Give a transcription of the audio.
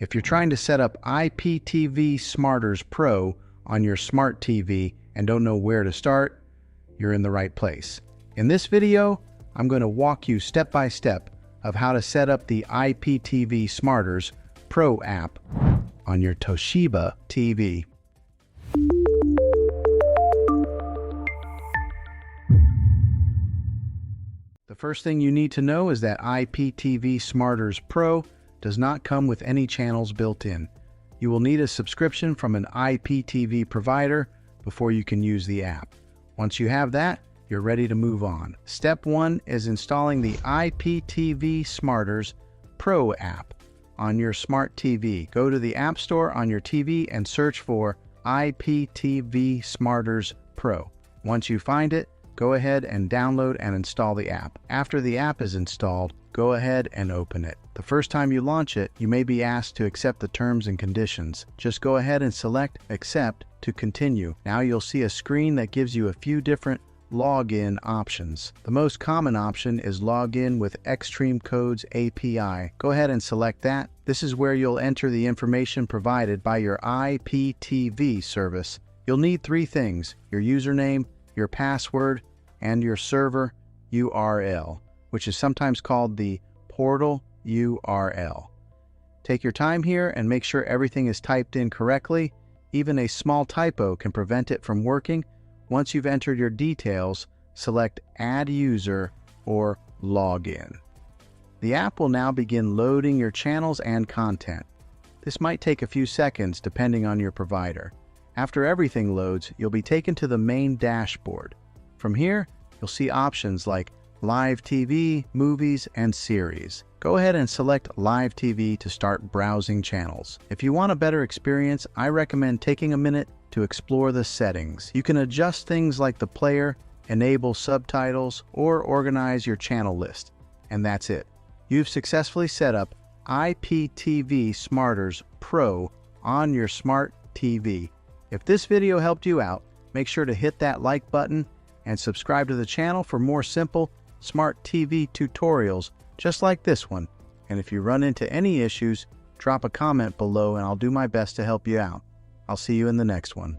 If you're trying to set up IPTV Smarters Pro on your smart TV and don't know where to start, you're in the right place. In this video, I'm going to walk you step by step of how to set up the IPTV Smarters Pro app on your Toshiba TV. The first thing you need to know is that IPTV Smarters Pro does not come with any channels built in. You will need a subscription from an IPTV provider before you can use the app. Once you have that, you're ready to move on. Step 1 is installing the IPTV Smarters Pro app on your smart TV. Go to the App Store on your TV and search for IPTV Smarters Pro. Once you find it, go ahead and download and install the app. After the app is installed, go ahead and open it. The first time you launch it, you may be asked to accept the terms and conditions. Just go ahead and select Accept to continue. Now you'll see a screen that gives you a few different login options. The most common option is Login with Xtream Codes API. Go ahead and select that. This is where you'll enter the information provided by your IPTV service. You'll need 3 things: your username, your password, and your server URL, which is sometimes called the portal URL. Take your time here and make sure everything is typed in correctly. Even a small typo can prevent it from working. Once you've entered your details, select Add User or Login. The app will now begin loading your channels and content. This might take a few seconds depending on your provider. After everything loads, you'll be taken to the main dashboard. From here, you'll see options like Live TV, Movies, and Series. Go ahead and select Live TV to start browsing channels. If you want a better experience, I recommend taking a minute to explore the settings. You can adjust things like the player, enable subtitles, or organize your channel list. And that's it. You've successfully set up IPTV Smarters Pro on your smart TV. If this video helped you out, make sure to hit that like button and subscribe to the channel for more simple smart TV tutorials just like this one. And if you run into any issues, drop a comment below and I'll do my best to help you out. I'll see you in the next one.